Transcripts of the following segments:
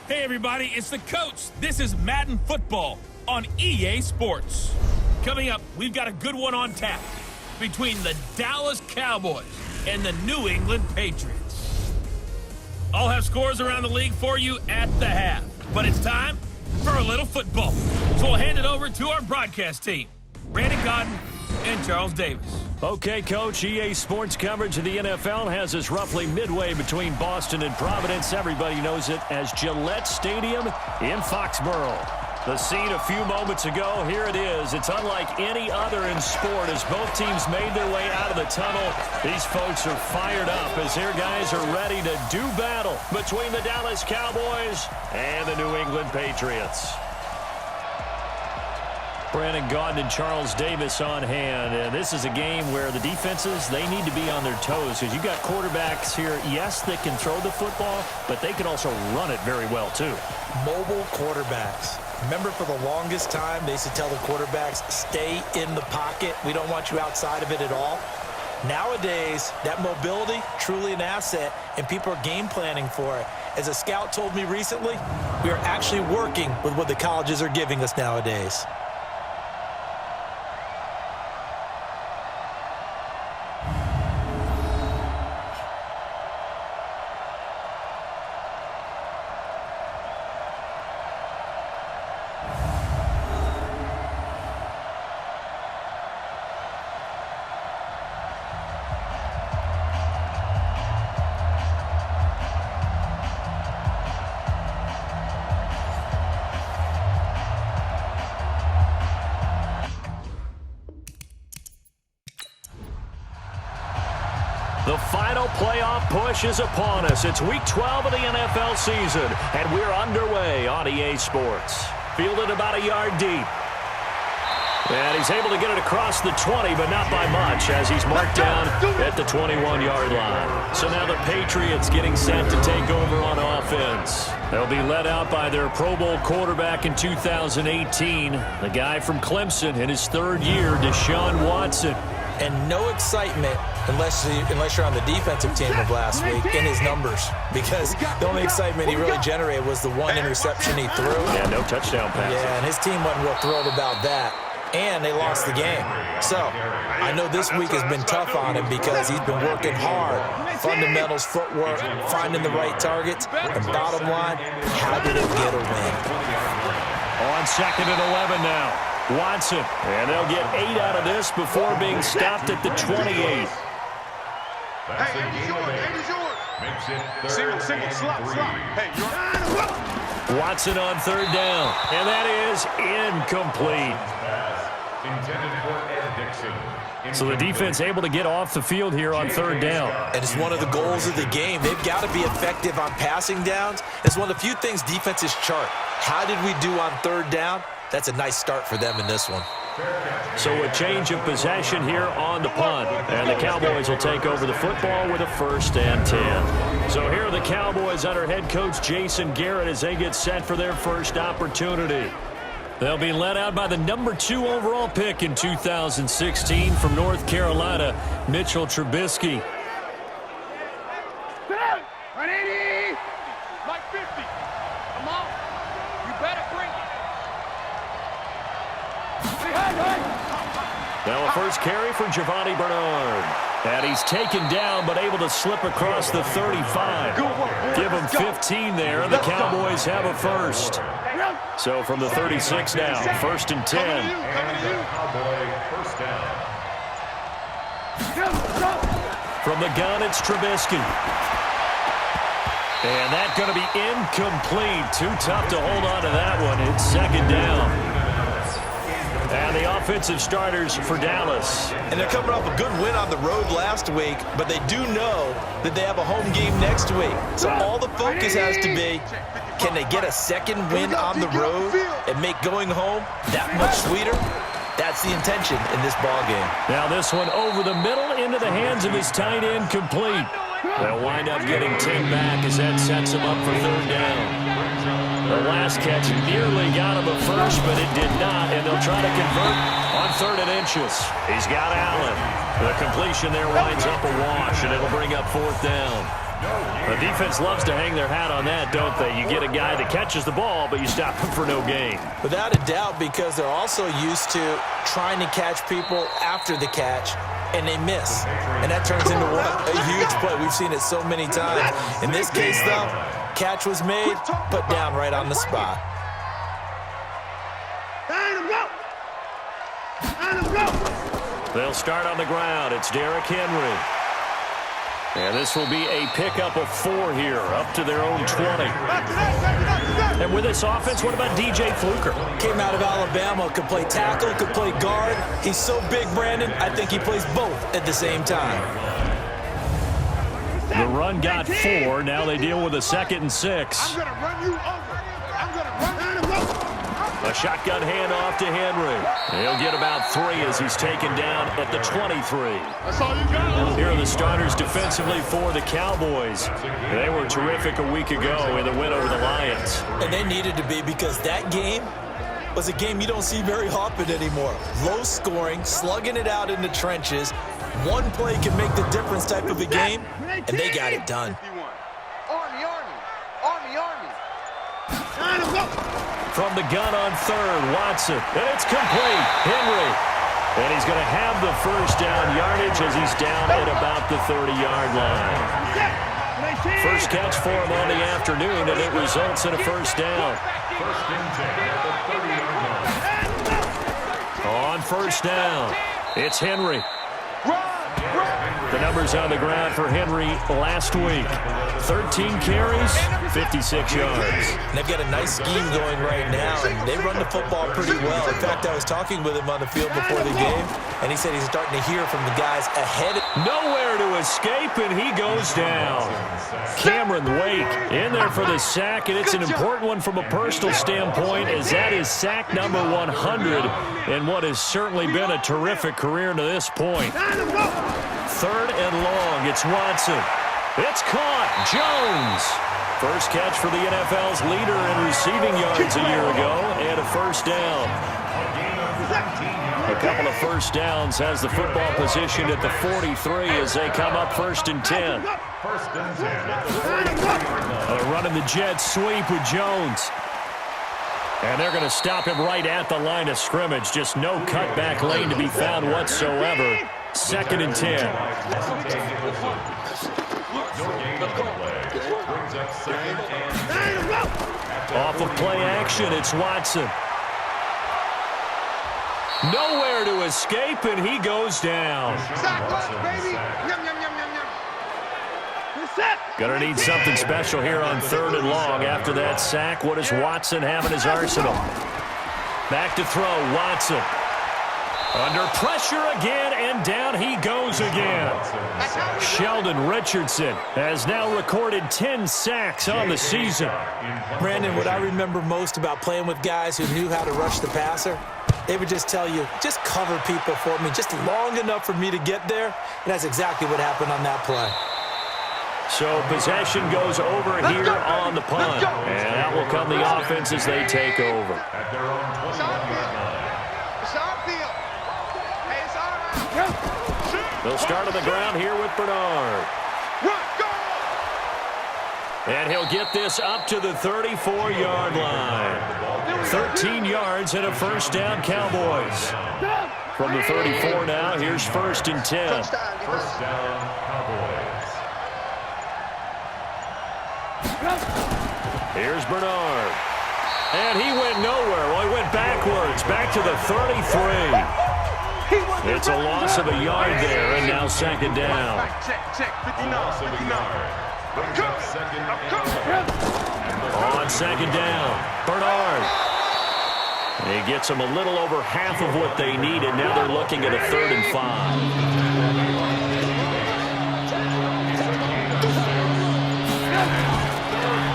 Hey everybody, it's the coach. This is Madden Football on EA Sports. Coming up, we've got a good one on tap between the Dallas Cowboys and the New England Patriots. I'll have scores around the league for you at the half, but it's time for a little football. So we'll hand it over to our broadcast team, Brandon Godden and Charles Davis. Okay, Coach, EA Sports coverage of the NFL has us roughly midway between Boston and Providence. Everybody knows it as Gillette Stadium in Foxborough. The scene a few moments ago, here it is. It's unlike any other in sport as both teams made their way out of the tunnel. These folks are fired up as their guys are ready to do battle between the Dallas Cowboys and the New England Patriots. Brandon Gaudin and Charles Davis on hand. And this is a game where the defenses, they need to be on their toes because you got quarterbacks here, yes, that can throw the football, but they can also run it very well too. Mobile quarterbacks. Remember, for the longest time, they used to tell the quarterbacks, stay in the pocket. We don't want you outside of it at all. Nowadays, that mobility, truly an asset, and people are game planning for it. As a scout told me recently, we are actually working with what the colleges are giving us nowadays. The final playoff push is upon us. It's Week 12 of the NFL season, and we're underway on EA Sports. Fielded about a yard deep. And he's able to get it across the 20, but not by much, as he's marked down at the 21-yard line. So now the Patriots getting set to take over on offense. They'll be led out by their Pro Bowl quarterback in 2018, the guy from Clemson in his third year, Deshaun Watson. And no excitement unless you're on the defensive team of last week in his numbers, because the only excitement he really generated was the one interception he threw. Yeah, no touchdown pass. Yeah, and his team wasn't real thrilled about that. And they lost the game. So I know this week has been tough on him because he's been working hard. Fundamentals, footwork, finding the right targets. And bottom line, how did it get a win? On 2nd and 11 now. Watson, and they'll get 8 out of this before being stopped at the 28. Hey, 8's yours, 8's yours. Single, slot. Hey, you're... Watson on 3rd down, and that is incomplete. So the defense able to get off the field here on 3rd down. And it's one of the goals of the game. They've got to be effective on passing downs. It's one of the few things defenses chart. How did we do on 3rd down? That's a nice start for them in this one. So a change of possession here on the punt. And the Cowboys will take over the football with a 1st and 10. So here are the Cowboys under head coach Jason Garrett as they get set for their first opportunity. They'll be led out by the number 2 overall pick in 2016 from North Carolina, Mitchell Trubisky. 180! Like 50. Come on. You better bring it. Now a first carry for Giovanni Bernard. And he's taken down but able to slip across the 35. Give him 15 there, and the Cowboys have a first. So from the 36 now, 1st and 10. From the gun, it's Trubisky. And that's going to be incomplete. Too tough to hold on to that one. It's 2nd down. And the offensive starters for Dallas. And they're coming off a good win on the road last week, but they do know that they have a home game next week. So all the focus has to be, can they get a 2nd win on the road and make going home that much sweeter? That's the intention in this ball game. Now this one over the middle into the hands of his tight end, complete. They'll wind up getting 10 back as that sets him up for 3rd down. The last catch nearly got him a first, but it did not, and they'll try to convert on 3rd and inches. He's got Allen. The completion there winds up a wash, and it'll bring up 4th down. The defense loves to hang their hat on that, don't they? You get a guy that catches the ball, but you stop him for no gain. Without a doubt, because they're also used to trying to catch people after the catch, and they miss. And that turns into a huge play. We've seen it so many times. In this case, though, catch was made, put down right on the spot. They'll start on the ground. It's Derrick Henry. And this will be a pickup of 4 here, up to their own 20. And with this offense, what about DJ Fluker? Came out of Alabama, could play tackle, could play guard. He's so big, Brandon, I think he plays both at the same time. The run got 4. Now they deal with a 2nd and 6. I'm going to run you over. I'm going to run you over. A shotgun handoff to Henry. He'll get about 3 as he's taken down at the 23. That's all you got. Here are the starters defensively for the Cowboys. They were terrific a week ago in the win over the Lions. And they needed to be, because that game was a game you don't see very often anymore. Low scoring, slugging it out in the trenches. One play can make the difference type of a game, and they got it done. Army, Army. Army, Army. From the gun on 3rd, Watson. And it's complete. Henry. And he's going to have the first down yardage as he's down at about the 30-yard line. First catch for him on the afternoon, and it results in a first down. On first down, it's Henry. The numbers on the ground for Henry last week. 13 carries, 56 yards. And they've got a nice scheme going right now, and they run the football pretty well. In fact, I was talking with him on the field before the game, and he said he's starting to hear from the guys ahead. Nowhere to escape, and he goes down. Cameron Wake in there for the sack, and it's an important one from a personal standpoint, as that is sack number 100 in what has certainly been a terrific career to this point. 3rd and long, it's Watson. It's caught. Jones. First catch for the NFL's leader in receiving yards a year ago, and a first down. A couple of first downs has the football positioned at the 43 as they come up 1st and 10. They're running the jet sweep with Jones. And they're going to stop him right at the line of scrimmage. Just no cutback lane to be found whatsoever. 2nd and 10. Off of play action, it's Watson. Nowhere to escape, and he goes down. Gonna need something special here on 3rd and long. After that sack, what does Watson have in his arsenal? Back to throw, Watson. Under pressure again, and down he goes again. Sheldon Richardson has now recorded 10 sacks on the season. Brandon, what I remember most about playing with guys who knew how to rush the passer, they would just tell you, just cover people for me, just long enough for me to get there. And that's exactly what happened on that play. So possession goes over here on the punt. And out will come the offense as they take over. They'll start on the ground here with Bernard. And he'll get this up to the 34-yard line. 13 yards and a first down, Cowboys. From the 34 now, here's 1st and 10. First down, Cowboys. Here's Bernard. And he went nowhere. Well, he went backwards, back to the 33. It's a loss of a yard there, and now 2nd down. Check, 59. On 2nd down, Bernard. And he gets them a little over half of what they needed. Now they're looking at a 3rd and 5.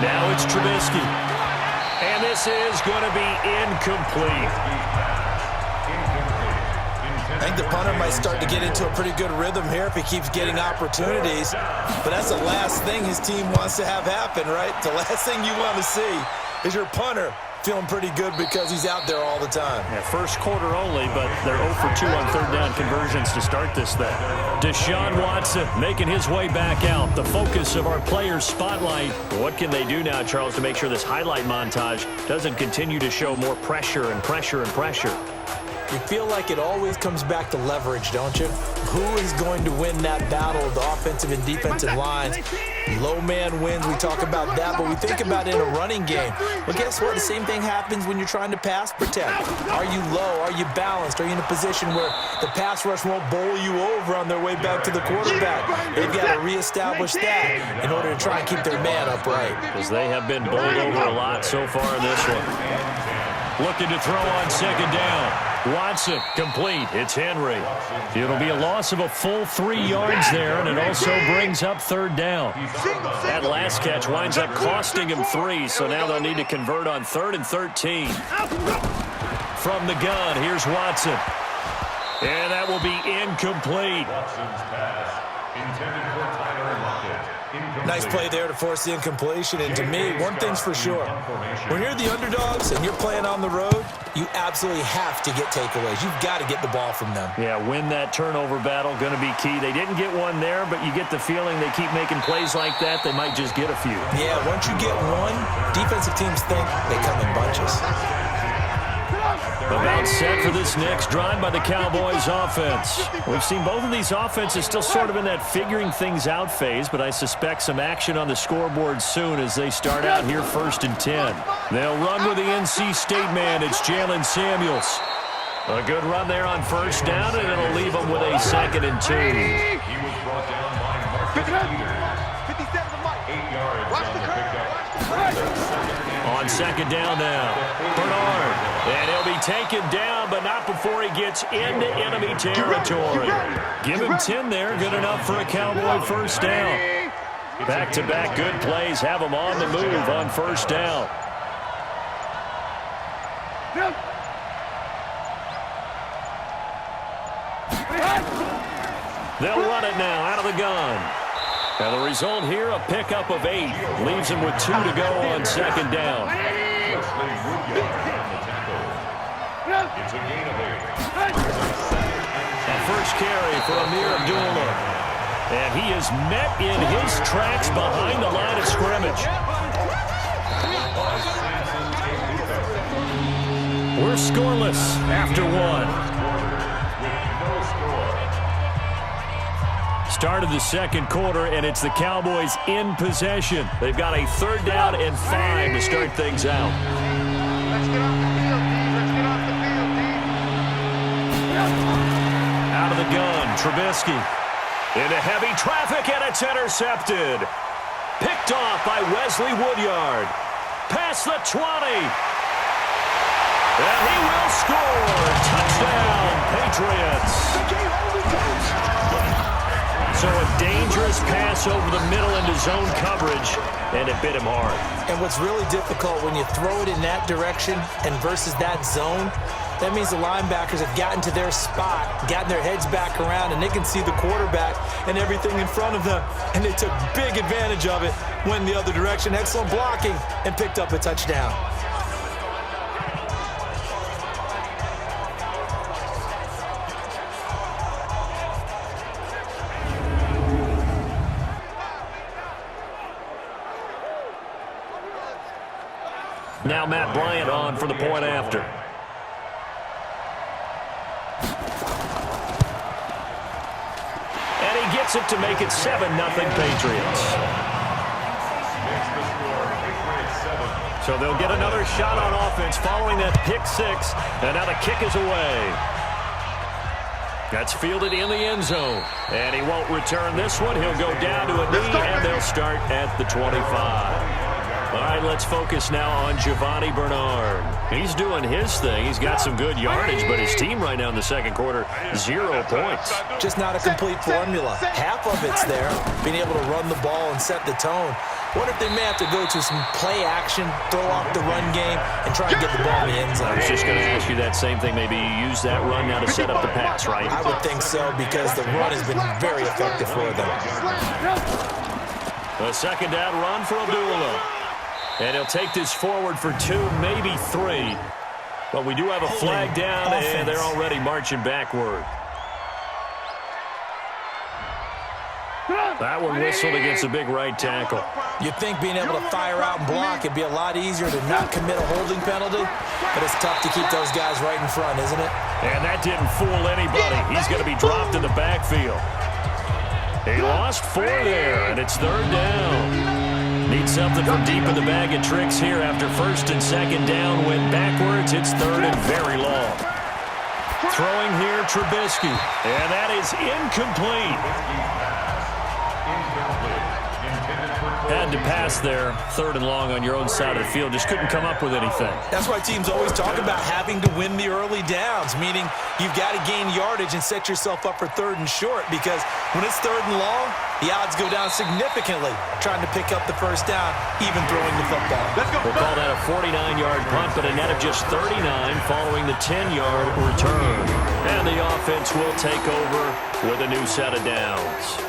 Now it's Trubisky. And this is going to be incomplete. I think the punter might start to get into a pretty good rhythm here if he keeps getting opportunities. But that's the last thing his team wants to have happen, right? The last thing you want to see is your punter Feeling pretty good because he's out there all the time. Yeah, first quarter only, but they're 0 for 2 on third down conversions to start this thing. Deshaun Watson making his way back out. The focus of our players' spotlight. What can they do now, Charles, to make sure this highlight montage doesn't continue to show more pressure and pressure and pressure? You feel like it always comes back to leverage, don't you? Who is going to win that battle of the offensive and defensive lines? Low man wins. We talk about that, but we think about it in a running game. Well, guess what? The same thing happens when you're trying to pass protect. Are you low? Are you balanced? Are you in a position where the pass rush won't bowl you over on their way back to the quarterback? They've got to reestablish that in order to try and keep their man upright. Because they have been bowled over a lot so far in this one. Looking to throw on second down. Watson, complete. It's Henry. It'll be a loss of a full 3 yards there, and it also brings up third down. That last catch winds up costing him 3, so now they'll need to convert on 3rd and 13. From the gun, here's Watson. And that will be incomplete. Nice play there to force the incompletion, and to me, one thing's for sure. When you're the underdogs and you're playing on the road, you absolutely have to get takeaways. You've got to get the ball from them. Yeah, win that turnover battle, going to be key. They didn't get one there, but you get the feeling they keep making plays like that, they might just get a few. Yeah, once you get one, defensive teams think they come in bunches. About set for this next drive by the Cowboys offense. We've seen both of these offenses still sort of in that figuring things out phase, but I suspect some action on the scoreboard soon as they start out here 1st and 10. They'll run with the NC State man. It's Jalen Samuels. A good run there on first down, and it'll leave them with a 2nd and 2. He was brought down by Marcus Peters. 57 to Mike. 8 yards on the pickup. On second down now, Bernard. And he'll be taken down, but not before he gets into enemy territory. Give him 10 there, good enough for a Cowboy first down. Back-to-back good plays have them on the move on first down. They'll run it now out of the gun. And the result here, a pickup of 8. Leaves him with 2 to go on second down. It's a gain of 8. A first carry for Amir Abdullah. And he is met in his tracks behind the line of scrimmage. We're scoreless after 1. Start of the second quarter, and it's the Cowboys in possession. They've got a 3rd down and 5 to start things out. Let's get off the field, D. Let's get off the field, D. Out of the gun, Trubisky. Into heavy traffic, and it's intercepted. Picked off by Wesley Woodyard. Past the 20. And he will score. Touchdown, Patriots. So a dangerous pass over the middle into zone coverage, and it bit him hard. And what's really difficult when you throw it in that direction and versus that zone, that means the linebackers have gotten to their spot, gotten their heads back around, and they can see the quarterback and everything in front of them. And they took big advantage of it, went the other direction, excellent blocking, and picked up a touchdown. Now Matt Bryant on for the point after. And he gets it to make it 7-0 Patriots. So they'll get another shot on offense following that pick 6. And now the kick is away. That's fielded in the end zone. And he won't return this one. He'll go down to a knee, and they'll start at the 25. All right, let's focus now on Giovanni Bernard. He's doing his thing. He's got some good yardage, but his team right now in the second quarter, 0 points. Just not a complete formula. Half of it's there, being able to run the ball and set the tone. Wonder if they may have to go to some play action, throw off the run game, and try and get the ball in the end zone. I was just going to ask you that same thing. Maybe you use that run now to set up the pass, right? I would think so, because the run has been very effective for them. A second down run for Abdullah. And he'll take this forward for 2, maybe 3. But we do have a flag down, and they're already marching backward. That one whistled against a big right tackle. You'd think being able to fire out and block it'd be a lot easier to not commit a holding penalty, but it's tough to keep those guys right in front, isn't it? And that didn't fool anybody. He's going to be dropped in the backfield. He lost 4 there, and it's 3rd down. Needs something from deep in the bag of tricks here after 1st and 2nd down. Went backwards. It's 3rd and very long. Throwing here, Trubisky. And that is incomplete. Had to pass there, 3rd and long on your own side of the field. Just couldn't come up with anything. That's why teams always talk about having to win the early downs, meaning you've got to gain yardage and set yourself up for 3rd and short, because when it's 3rd and long, the odds go down significantly trying to pick up the 1st down, even throwing the football. We'll call that a 49-yard punt, but a net of just 39 following the 10-yard return. And the offense will take over with a new set of downs.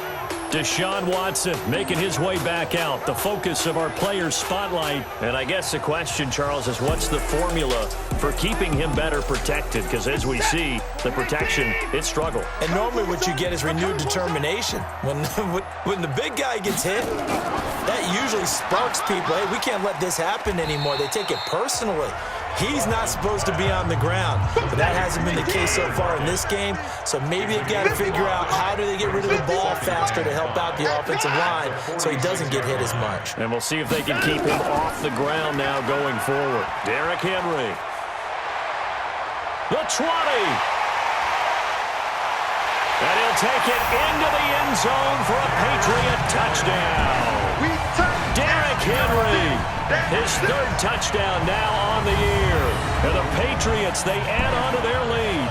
Deshaun Watson making his way back out, the focus of our players' spotlight. And I guess the question, Charles, is what's the formula for keeping him better protected? Because as we see, the protection, it struggled. And normally what you get is renewed determination. When the big guy gets hit, that usually sparks people. Hey, we can't let this happen anymore. They take it personally. He's not supposed to be on the ground, but that hasn't been the case so far in this game. So maybe they've got to figure out how do they get rid of the ball faster to help out the offensive line so he doesn't get hit as much. And we'll see if they can keep him off the ground now going forward. Derrick Henry. The 20. And he'll take it into the end zone for a Patriot touchdown. Derrick Henry. His 3rd touchdown now on the year. And the Patriots, they add on to their lead.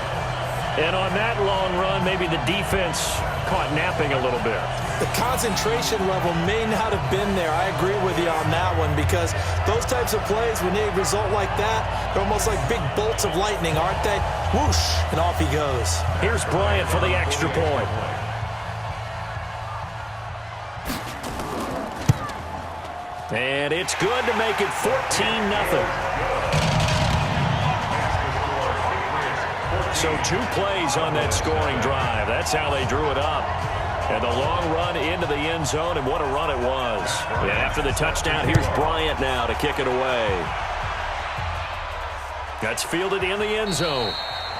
And on that long run, maybe the defense caught napping a little bit. The concentration level may not have been there. I agree with you on that one, because those types of plays, when they result like that, they're almost like big bolts of lightning, aren't they? Whoosh, and off he goes. Here's Bryant for the extra point. And it's good to make it 14-0. So 2 plays on that scoring drive. That's how they drew it up. And the long run into the end zone, and what a run it was. And after the touchdown, here's Bryant now to kick it away. That's fielded in the end zone.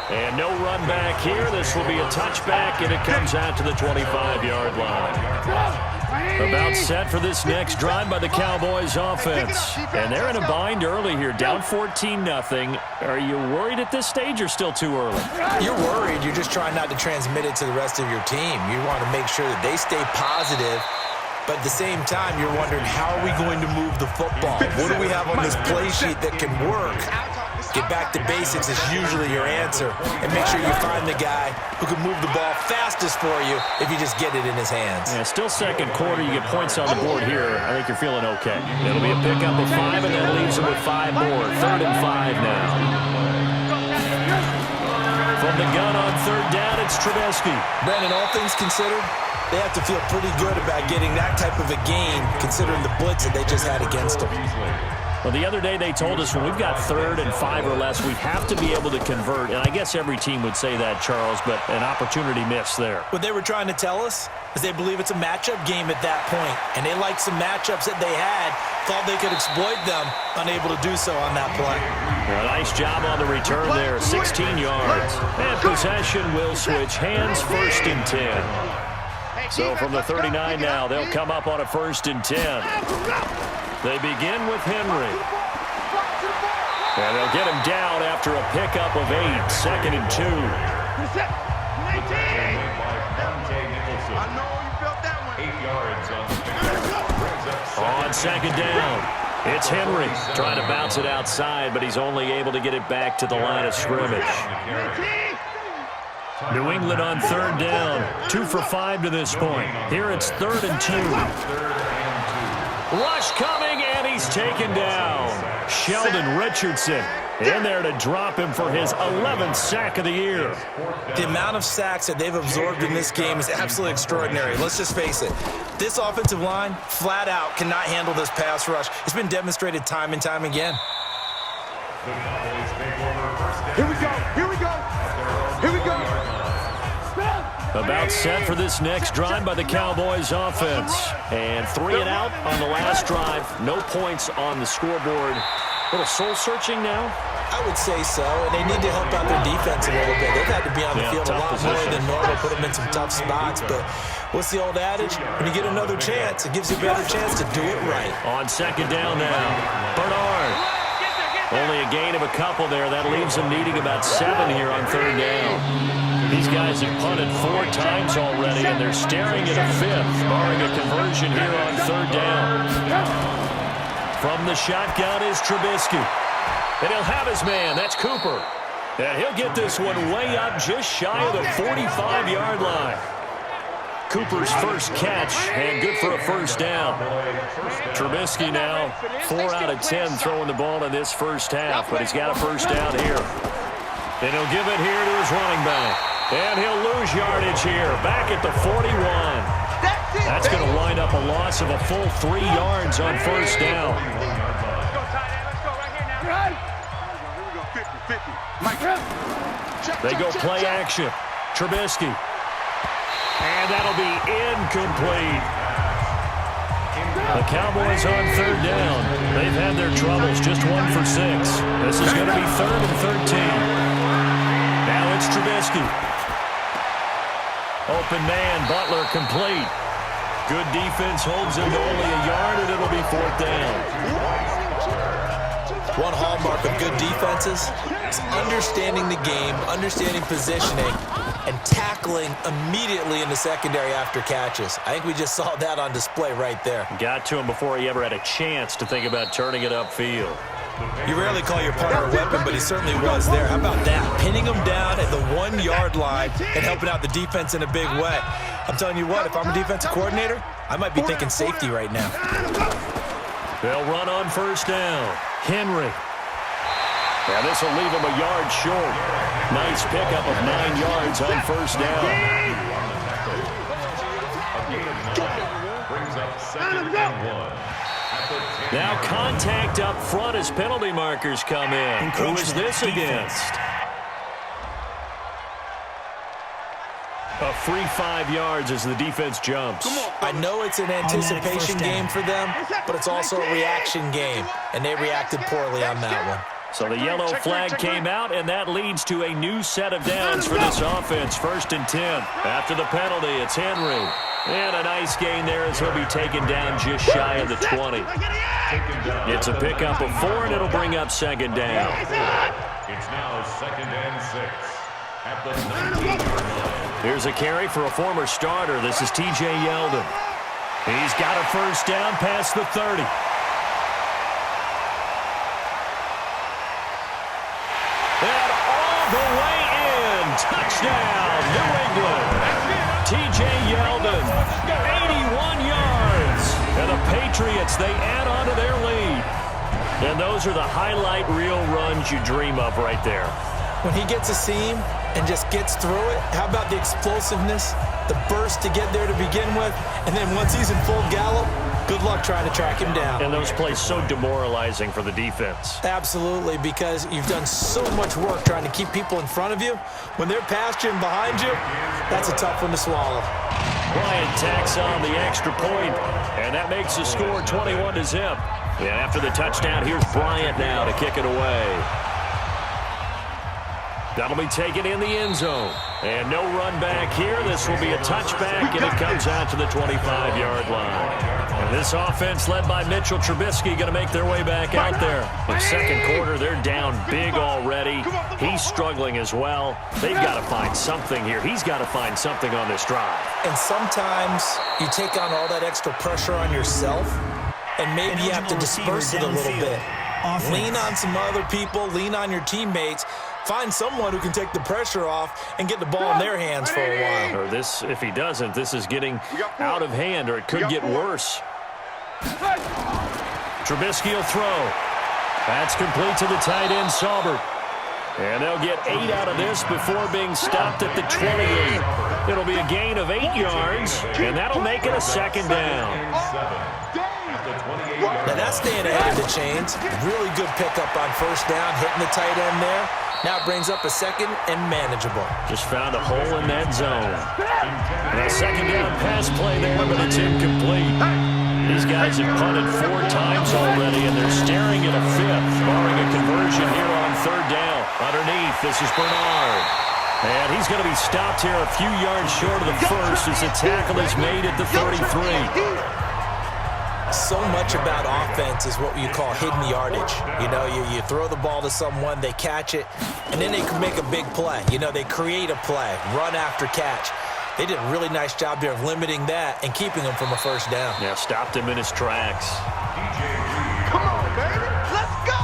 And no run back here. This will be a touchback, and it comes out to the 25-yard line. About set for this next drive by the Cowboys offense. And they're in a bind early here, down 14-0. Are you worried at this stage or still too early? You're worried. You're just trying not to transmit it to the rest of your team. You want to make sure that they stay positive. But at the same time, you're wondering, how are we going to move the football? What do we have on this play sheet that can work? Get back to basics is usually your answer. And make sure you find the guy who can move the ball fastest for you if you just get it in his hands. Yeah, still 2nd quarter. You get points on the board here. I think you're feeling okay. It'll be a pickup of 5, and that leaves them with 5 more. 3rd and 5 now. From the gun on 3rd down, it's Trubisky. Brandon, all things considered, they have to feel pretty good about getting that type of a gain, considering the blitz that they just had against them. Well, the other day they told us when we've got 3rd and 5 or less, we have to be able to convert. And I guess every team would say that, Charles, but an opportunity missed there. What they were trying to tell us is they believe it's a matchup game at that point. And they liked some matchups that they had, thought they could exploit them, unable to do so on that play. Well, nice job on the return there, 16 yards. And possession will switch hands, 1st and 10. So from the 39 now, they'll come up on a 1st and 10. They begin with Henry. And they'll get him down after a pickup of 8, 2nd and 2. On 2nd down, it's Henry trying to bounce it outside, but he's only able to get it back to the line of scrimmage. New England on 3rd down, 2 for 5 to this point. Here it's 3rd and 2. Rush coming, and he's taken down. Sheldon Richardson in there to drop him for his 11th sack of the year. The amount of sacks that they've absorbed in this game is absolutely extraordinary. Let's just face it. This offensive line, flat out, cannot handle this pass rush. It's been demonstrated time and time again. Here we go. Here we go. Here we go. About set for this next drive by the Cowboys offense. And 3 and out on the last drive. No points on the scoreboard. A little soul-searching now? I would say so, and they need to help out their defense a little bit. They've had to be on the field a lot more than normal, put them in some tough spots. But what's the old adage? When you get another chance, it gives you a better chance to do it right. On second down now, Bernard. Only a gain of a couple there. That leaves them needing about 7 here on third down. These guys have punted 4 times already, and they're staring at a 5th, barring a conversion here on third down. From the shotgun is Trubisky. And he'll have his man. That's Cooper. And he'll get this one way up just shy of the 45-yard line. Cooper's first catch, and good for a first down. Trubisky now 4 out of 10 throwing the ball in this first half, but he's got a first down here. And he'll give it here to his running back. And he'll lose yardage here, back at the 41. That's going to wind up a loss of a full 3 yards on first down. They go play action. Trubisky. And that'll be incomplete. The Cowboys on third down. They've had their troubles, just 1 for 6. This is going to be 3rd and 13. Now it's Trubisky. Open man, Butler complete. Good defense holds him to only a yard, and it'll be 4th down. One hallmark of good defenses is understanding the game, understanding positioning, and tackling immediately in the secondary after catches. I think we just saw that on display right there. Got to him before he ever had a chance to think about turning it upfield. You rarely call your partner a weapon, but he certainly was there. How about that? Pinning him down at the 1-yard line and helping out the defense in a big way. I'm telling you what, if I'm a defensive coordinator, I might be thinking safety right now. They'll run on first down. Henry. Yeah, this will leave him a yard short. Nice pickup of 9 yards on first down. Brings up 2nd and 1. Now contact up front as penalty markers come in. Who is this against? A free 5 yards as the defense jumps. I know it's an anticipation game for them, but it's also a reaction game, and they reacted poorly on that one. So the yellow flag came out, and that leads to a new set of downs for this offense. 1st and 10. After the penalty, it's Henry. And a nice gain there as he'll be taken down just shy of the 20. It's a pickup of 4, and it'll bring up 2nd down. It's now 2nd and 6 at the 19-yard line. Here's a carry for a former starter. This is T.J. Yeldon. He's got a first down past the 30. And all the way in. Touchdown, New England. T.J. Yeldon, 81 yards. And the Patriots, they add on to their lead. And those are the highlight reel runs you dream of right there. When he gets a seam and just gets through it, how about the explosiveness, the burst to get there to begin with, and then once he's in full gallop, good luck trying to track him down. And those plays so demoralizing for the defense. Absolutely, because you've done so much work trying to keep people in front of you. When they're past you and behind you, that's a tough one to swallow. Bryant tacks on the extra point, and that makes the score 21-0. And after the touchdown, here's Bryant now to kick it away. That'll be taken in the end zone. And no run back here. This will be a touchback, and it comes out to the 25-yard line. And this offense led by Mitchell Trubisky going to make their way back out there. In second quarter, they're down big already. He's struggling as well. They've got to find something here. He's got to find something on this drive. And sometimes you take on all that extra pressure on yourself, and maybe you have to disperse it a little bit. Lean on some other people. Lean on your teammates. Find someone who can take the pressure off and get the ball in their hands for a while. Or this, if he doesn't, this is getting out of hand, or it could get worse. Trubisky will throw. That's complete to the tight end, Saubert. And they'll get 8 out of this before being stopped at the 28. It'll be a gain of 8 yards, and that'll make it a second down. Now that's staying ahead of the chains. Really good pickup on first down, hitting the tight end there. Now it brings up a second and manageable. Just found a hole in that zone. And a second down pass play there, but it's incomplete. These guys have punted 4 times already, and they're staring at a 5th, barring a conversion here on third down. Underneath, this is Bernard. And he's going to be stopped here a few yards short of the first as the tackle is made at the 33. So much about offense is what you call hidden yardage. You know, you throw the ball to someone, they catch it, and then they can make a big play. You know, they create a play, run after catch. They did a really nice job there of limiting that and keeping him from a first down. Yeah, stopped him in his tracks. Come on, baby. Let's go.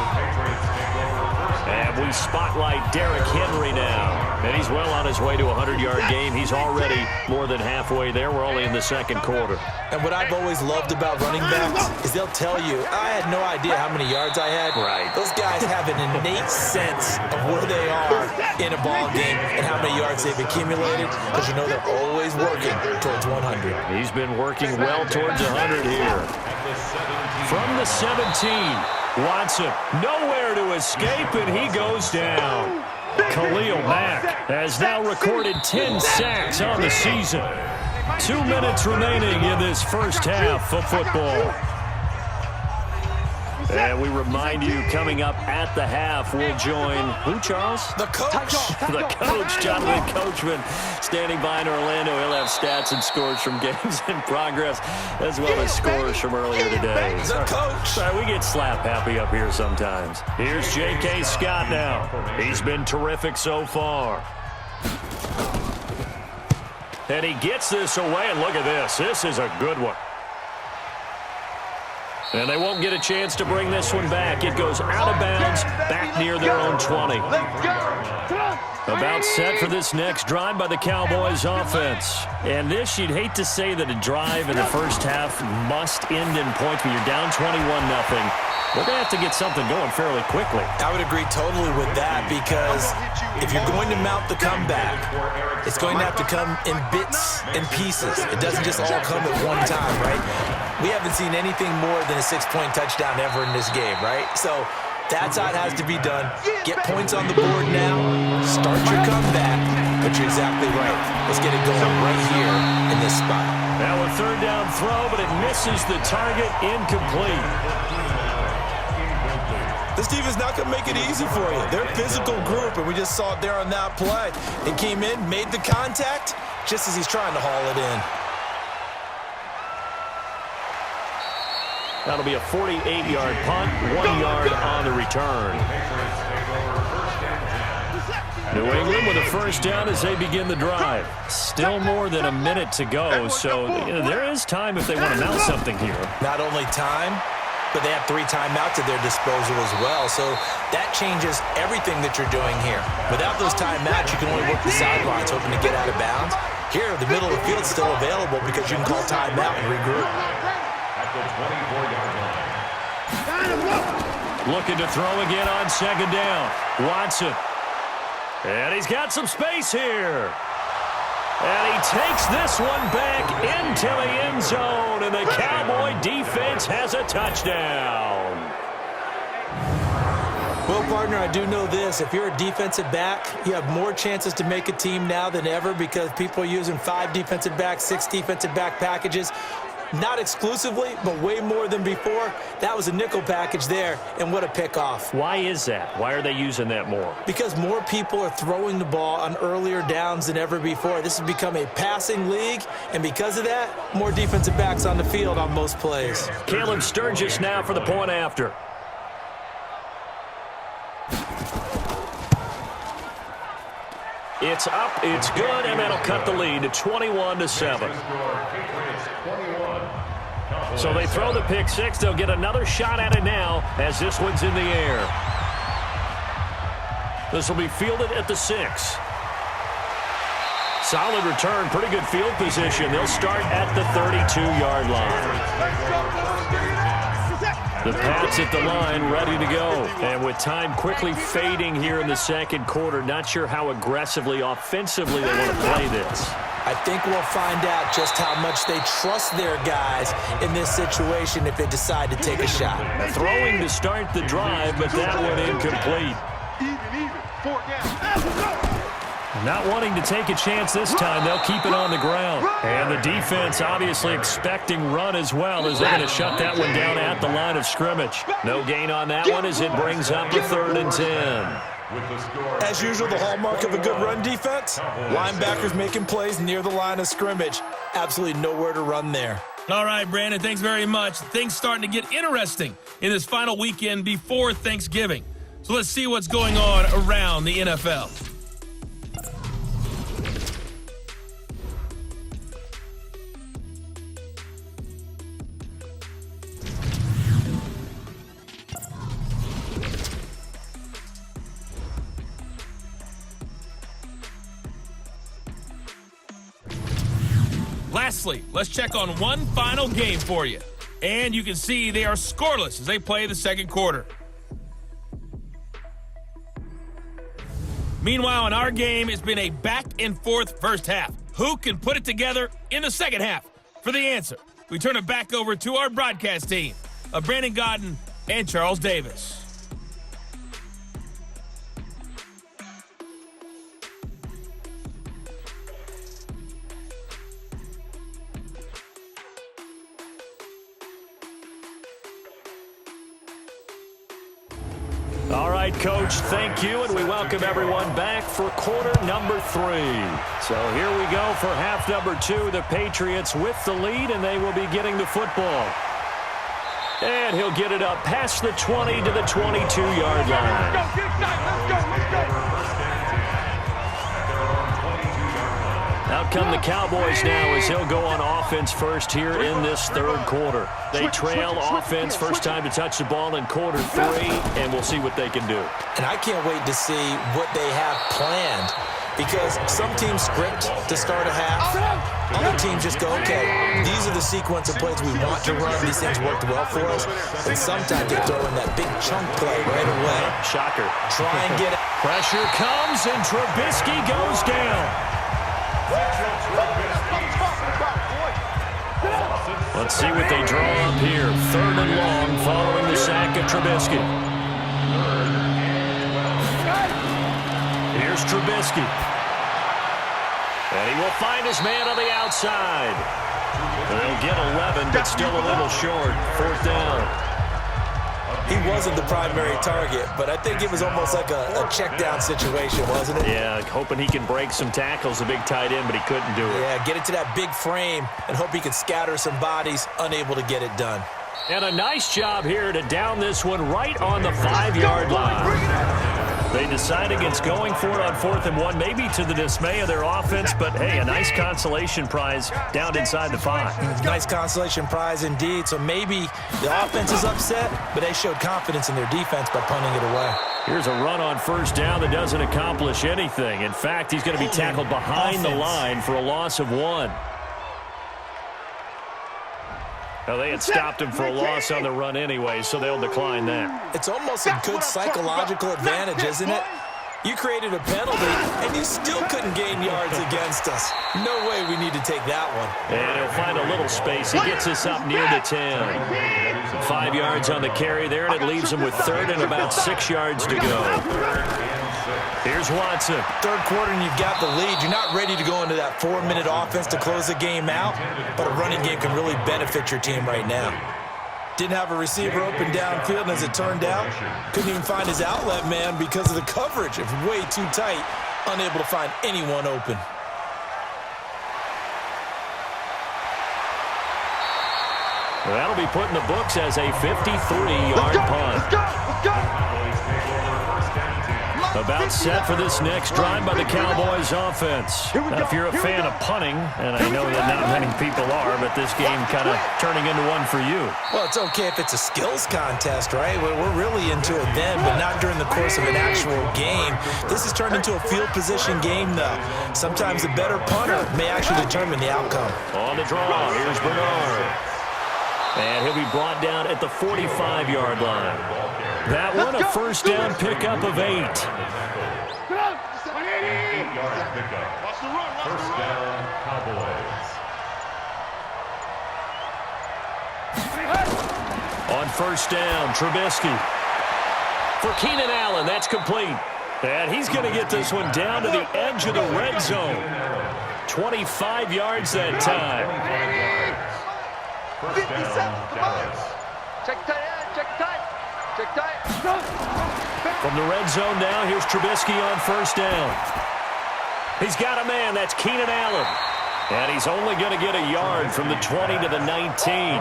And we spotlight Derrick Henry now. And he's well on his way to a 100-yard game. He's already more than halfway there. We're only in the second quarter. And what I've always loved about running backs is they'll tell you, I had no idea how many yards I had. Right. Those guys have an innate sense of where they are in a ball game and how many yards they've accumulated, because you know they're always working towards 100. He's been working well towards 100 here. From the 17, Watson nowhere to escape, and he goes down. Khalil Mack has now recorded 10 sacks on the season. 2 minutes remaining in this first half of football. And we remind you, coming up at the half, we'll join who, Charles? The coach. The coach, Jonathan Coachman, standing by in Orlando. He'll have stats and scores from games in progress, as well as scores from earlier today. The coach. Sorry, we get slap happy up here sometimes. Here's J.K. Scott now. He's been terrific so far. And he gets this away, and look at this. This is a good one. And they won't get a chance to bring this one back. It goes out of bounds, back near their own 20. About set for this next drive by the Cowboys offense. And this, you'd hate to say that a drive in the first half must end in points, but you're down 21-0. They're going to have to get something going fairly quickly. I would agree totally with that, because if you're going to mount the comeback, it's going to have to come in bits and pieces. It doesn't just all come at one time, right? We haven't seen anything more than a 6-point touchdown ever in this game, right? So that's how it has to be done. Get points on the board now. Start your comeback. But you're exactly right. Let's get it going right here in this spot. Now a third down throw, but it misses the target. Incomplete. This team is not going to make it easy for you. They're a physical group, and we just saw it there on that play. They came in, made the contact, just as he's trying to haul it in. That'll be a 48-yard punt, 1 yard on the return. New England with a first down as they begin the drive. Still more than a minute to go, so there is time if they want to mount something here. Not only time, but they have 3 timeouts at their disposal as well, so that changes everything that you're doing here. Without those timeouts, you can only work the sidelines, hoping to get out of bounds. Here, the middle of the field's still available because you can call timeout and regroup. Looking to throw again on second down. Watson. And he's got some space here. And he takes this one back into the end zone, and the Cowboy defense has a touchdown. Well, partner, I do know this. If you're a defensive back, you have more chances to make a team now than ever, because people are using 5 defensive backs, 6 defensive back packages. Not exclusively, but way more than before. That was a nickel package there, and what a pickoff. Why is that? Why are they using that more? Because more people are throwing the ball on earlier downs than ever before. This has become a passing league, and because of that, more defensive backs on the field on most plays. Caleb Sturgis now for the point after. It's up, it's good, and that'll cut the lead to 21-7. So they throw the pick 6. They'll get another shot at it now as this one's in the air. This will be fielded at the 6. Solid return, pretty good field position. They'll start at the 32-yard line. The Pats at the line, ready to go. And with time quickly fading here in the second quarter, not sure how aggressively, offensively they want to play this. I think we'll find out just how much they trust their guys in this situation if they decide to take a shot. Throwing to start the drive, but that one incomplete. Even. 4 down. Not wanting to take a chance this time, they'll keep it on the ground. And the defense obviously expecting run as well as they're going to shut that one down at the line of scrimmage. No gain on that one as it brings up a 3rd and 10. As usual, the hallmark of a good run defense, linebackers making plays near the line of scrimmage. Absolutely nowhere to run there. All right, Brandon, thanks very much. Things starting to get interesting in this final weekend before Thanksgiving. So let's see what's going on around the NFL. Lastly, let's check on one final game for you. And you can see they are scoreless as they play the second quarter. Meanwhile, in our game, it's been a back-and-forth first half. Who can put it together in the second half? For the answer, we turn it back over to our broadcast team of Brandon Godden and Charles Davis. All right, Coach, thank you, and we welcome everyone back for quarter number 3. So here we go for half number 2. The Patriots with the lead, and they will be getting the football. And he'll get it up past the 20 to the 22-yard line. Let's go. Out come the Cowboys now as he'll go on offense first here in this third quarter. They trail offense first time to touch the ball in quarter 3, and we'll see what they can do. And I can't wait to see what they have planned, because some teams script to start a half. Other teams just go, okay, these are the sequence of plays we want to run. These things worked well for us. And sometimes they throw in that big chunk play right away. Shocker. Try and get it. Pressure comes, and Trubisky goes down. Let's see what they draw up here. 3rd and long following the sack of Trubisky. Here's Trubisky. And he will find his man on the outside. They'll get 11, but still a little short. 4th down. He wasn't the primary target, but I think it was almost like a check down situation, wasn't it? Yeah, hoping he can break some tackles, a big tight end, but he couldn't do it. Yeah, get it to that big frame and hope he can scatter some bodies, unable to get it done. And a nice job here to down this one right on the 5-yard line. They decide against going for it on 4th and 1, maybe to the dismay of their offense, but hey, a nice consolation prize down inside the 5. Nice consolation prize indeed. So maybe the offense is upset, but they showed confidence in their defense by punting it away. Here's a run on 1st down that doesn't accomplish anything. In fact, he's going to be tackled behind the line for a loss of 1. Now, they had stopped him for a loss on the run anyway, so they'll decline that. It's almost a good psychological advantage, isn't it? You created a penalty, and you still couldn't gain yards against us. No way we need to take that one. And he'll find a little space. He gets us up near the 10. 5 yards on the carry there, and it leaves him with 3rd and about 6 yards to go. Here's Watson. Third quarter, and you've got the lead. You're not ready to go into that 4-minute offense to close the game out, but a running game can really benefit your team right now. Didn't have a receiver open downfield, and as it turned out, couldn't even find his outlet man because of the coverage. It was way too tight, unable to find anyone open. Well, that'll be put in the books as a 53-yard punt. Let's go. About set for this next drive by the Cowboys offense. Now, if you're a fan of punting, and I know that not many people are, but this game kind of turning into one for you. Well, it's okay if it's a skills contest, right? We're really into it then, but not during the course of an actual game. This has turned into a field position game, though. Sometimes the better punter may actually determine the outcome. On the draw, here's Bernard. And he'll be brought down at the 45-yard line. That one a first down pickup of 8. 8-yard pickup. First down, Cowboys. On first down, Trubisky. For Keenan Allen, that's complete. And he's going to get this one down to the edge of the red zone. 25 yards that time. First down, Dallas. Check tight, check tight, check tight. From the red zone now, here's Trubisky on first down. He's got a man, that's Keenan Allen. And he's only going to get a yard from the 20 to the 19.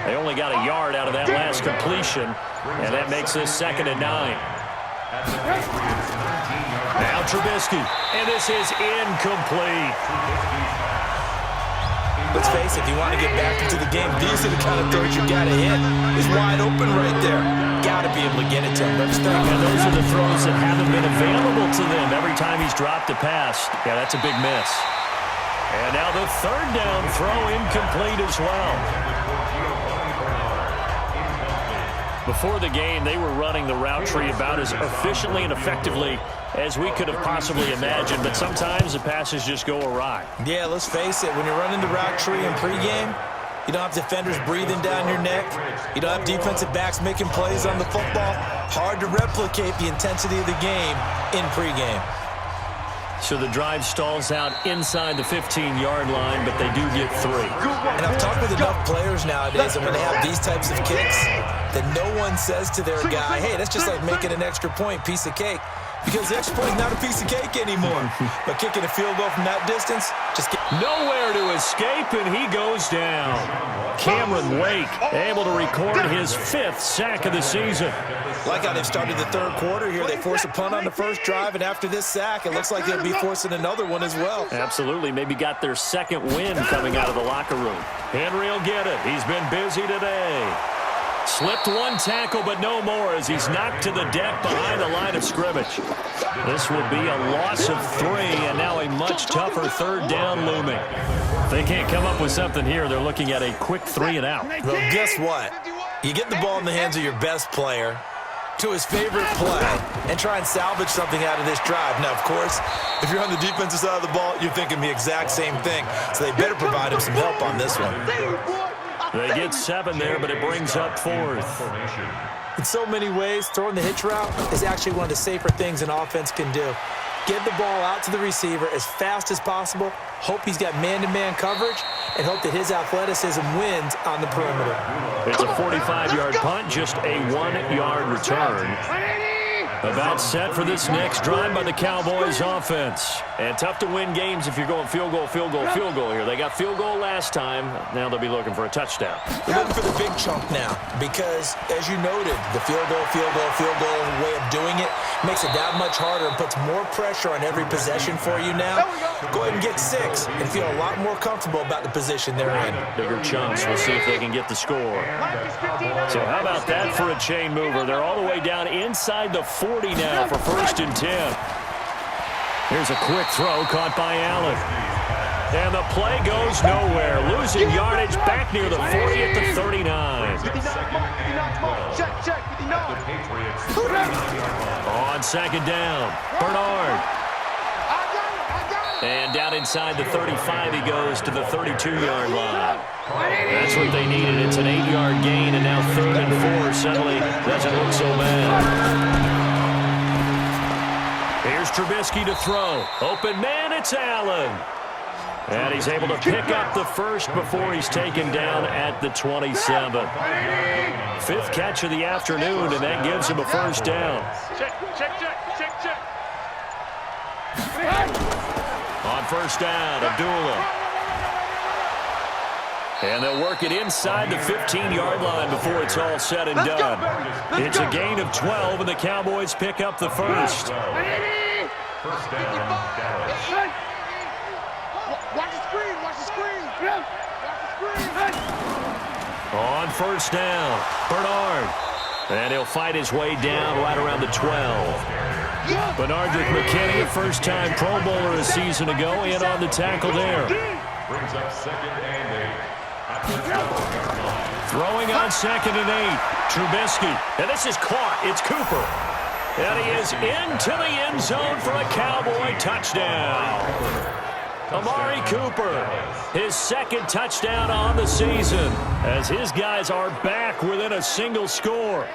They only got a yard out of that last completion, and that makes this 2nd and 9. Now Trubisky, and this is incomplete. Let's face it, if you want to get back into the game, these are the kind of throws you got to hit. He's wide open right there. Got to be able to get it to him. Let's think. And those are the throws that haven't been available to them every time he's dropped a pass. Yeah, that's a big miss. And now the 3rd down throw incomplete as well. Before the game, they were running the route tree about as efficiently and effectively as we could have possibly imagined, but sometimes the passes just go awry. Yeah, let's face it. When you're running the route tree in pregame, you don't have defenders breathing down your neck. You don't have defensive backs making plays on the football. Hard to replicate the intensity of the game in pregame. So the drive stalls out inside the 15-yard line, but they do get 3. And I've talked with enough players nowadays, and when they have these types of kicks, that no one says to their guy, hey, that's just like making an extra point, piece of cake. Because the extra point is not a piece of cake anymore. But kicking a field goal from that distance, just get nowhere to escape, and he goes down. Cameron Wake able to record his 5th sack of the season. Like how they've started the 3rd quarter here. They force a punt on the first drive, and after this sack, it looks like they'll be forcing another one as well. Absolutely. Maybe got their 2nd win coming out of the locker room. Henry will get it. He's been busy today. Slipped one tackle, but no more as he's knocked to the deck behind the line of scrimmage. This will be a loss of 3, and now a much tougher 3rd down looming. If they can't come up with something here, they're looking at a quick 3 and out. Well, guess what? You get the ball in the hands of your best player to his favorite play and try and salvage something out of this drive. Now, of course, if you're on the defensive side of the ball, you're thinking the exact same thing. So they better provide him some help on this one. They get 7 there, but it brings up 4th. In so many ways, throwing the hitch route is actually one of the safer things an offense can do. Get the ball out to the receiver as fast as possible, hope he's got man-to-man coverage, and hope that his athleticism wins on the perimeter. It's a 45-yard punt, just a 1-yard return. About set for this next drive by the Cowboys offense. And tough to win games if you're going field goal, field goal, field goal here. They got field goal last time. Now they'll be looking for a touchdown. They're looking for the big chunk now because, as you noted, the field goal way of doing it makes it that much harder and puts more pressure on every possession for you now. Go ahead and get 6 and feel a lot more comfortable about the position they're in. Bigger chunks. We'll see if they can get the score. So how about that for a chain mover? They're all the way down inside the 40 now for 1st and 10. Here's a quick throw caught by Allen. And the play goes nowhere. Losing yardage back near the 40 at the 39. On 2nd down, Bernard. And down inside the 35, he goes to the 32-yard line. That's what they needed. It's an 8-yard gain, and now 3rd and 4 suddenly doesn't look so bad. Here's Trubisky to throw. Open man, it's Allen. And he's able to pick up the 1st before he's taken down at the 27. 5th catch of the afternoon, and that gives him a 1st down. Check. On 1st down, Abdullah. And they'll work it inside the 15-yard line before it's all said and done. It's a gain of 12, and the Cowboys pick up the 1st. First down, Dallas. Watch the screen. On 1st down, Bernard. And he'll fight his way down right around the 12. Bernardrick McKinney, a first-time Pro Bowler a season ago, in on the tackle there. Brings up 2nd and 8. Throwing on 2nd and 8. Trubisky. And this is caught. It's Cooper. And he is into the end zone for a Cowboy touchdown. Amari Cooper, his 2nd touchdown on the season, as his guys are back within a single score.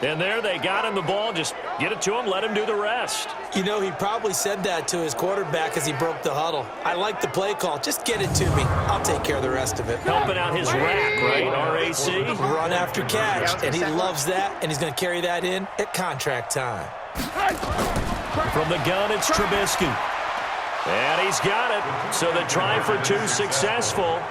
And there they got him the ball. Just get it to him, let him do the rest. You know, he probably said that to his quarterback as he broke the huddle. I like the play call. Just get it to me. I'll take care of the rest of it. Helping out his rack, right? R-A-C? Run after catch, and he loves that, and he's going to carry that in at contract time. From the gun, it's Trubisky. And he's got it. So the try for 2 successful.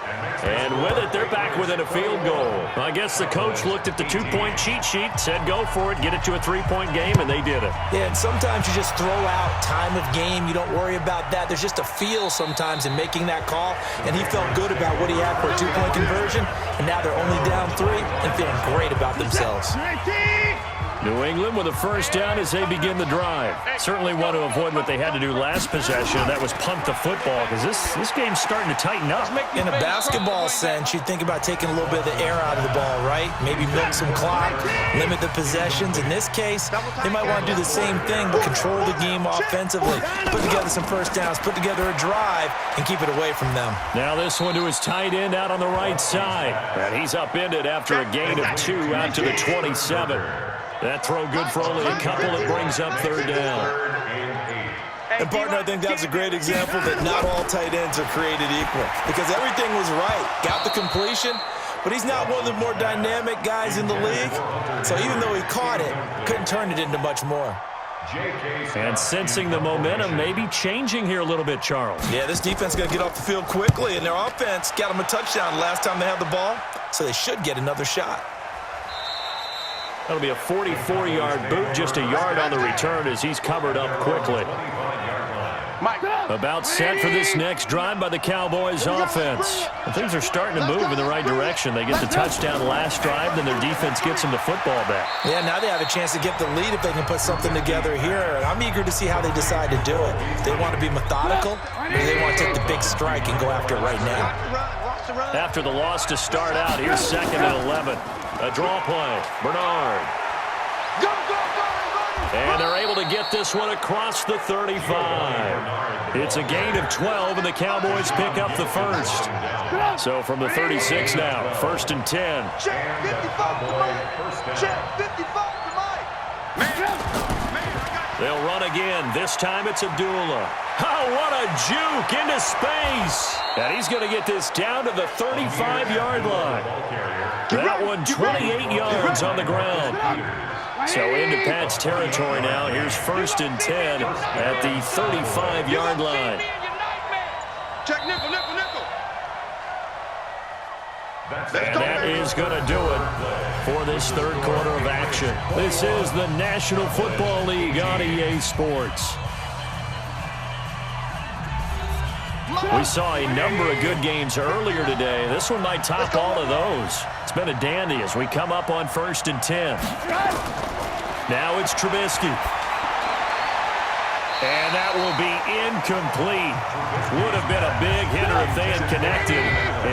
And with it, they're back within a field goal. I guess the coach looked at the 2-point cheat sheet, said go for it, get it to a 3-point game, and they did it. Yeah, and sometimes you just throw out time of game. You don't worry about that. There's just a feel sometimes in making that call. And he felt good about what he had for a 2-point conversion. And now they're only down 3 and feeling great about themselves. New England with a first down as they begin the drive. Certainly want to avoid what they had to do last possession, and that was punt the football, because this game's starting to tighten up. In a basketball sense, you'd think about taking a little bit of the air out of the ball, right? Maybe milk some clock, limit the possessions. In this case, they might want to do the same thing, but control the game offensively. Put together some first downs, put together a drive, and keep it away from them. Now this one to his tight end out on the right side. And he's upended after a gain of 2 out to the 27. That throw good for only a couple. It brings up 3rd down. And, partner, I think that's a great example that not all tight ends are created equal, because everything was right. Got the completion, but he's not one of the more dynamic guys in the league. So even though he caught it, couldn't turn it into much more. And sensing the momentum maybe changing here a little bit, Charles. Yeah, this defense is going to get off the field quickly, and their offense got them a touchdown last time they had the ball, so they should get another shot. That'll be a 44-yard boot, just a yard on the return as he's covered up quickly. About set for this next drive by the Cowboys offense. And things are starting to move in the right direction. They get the touchdown last drive, then their defense gets them the football back. Yeah, now they have a chance to get the lead if they can put something together here. And I'm eager to see how they decide to do it. They want to be methodical, or they want to take the big strike and go after it right now. After the loss to start out, here's 2nd and 11. A draw play. Bernard. And they're able to get this one across the 35. It's a gain of 12, and the Cowboys pick up the first. So from the 36 now, 1st and 10. Check 55 to Mike. Check 55 to Mike. They'll run again. This time it's Abdullah. Oh, what a juke into space. And he's going to get this down to the 35-yard line. That one 28 yards on the ground. So into Pat's territory now. Here's 1st and 10 at the 35-yard line. Check nickel, nickel, nickel. And that is going to do it for this 3rd quarter of action. This is the National Football League on EA Sports. We saw a number of good games earlier today. This one might top all of those. It's been a dandy as we come up on 1st and 10. Now it's Trubisky. And that will be incomplete. Would have been a big hitter if they had connected.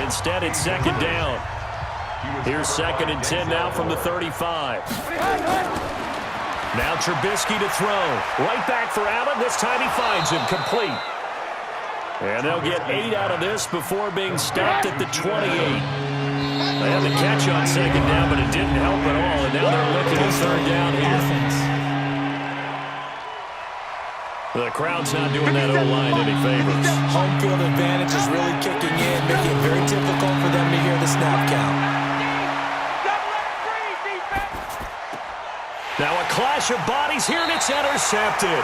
Instead, it's 2nd down. Here's 2nd and 10 now from the 35. Now Trubisky to throw. Right back for Allen. This time he finds him complete. And they'll get 8 out of this before being stopped at the 28. They had the catch on 2nd down, but it didn't help at all. And now they're looking at 3rd down here. The crowd's not doing that O-line any favors. Home field advantage is really kicking in, making it very difficult for them to hear the snap count. Now a clash of bodies here, and it's intercepted.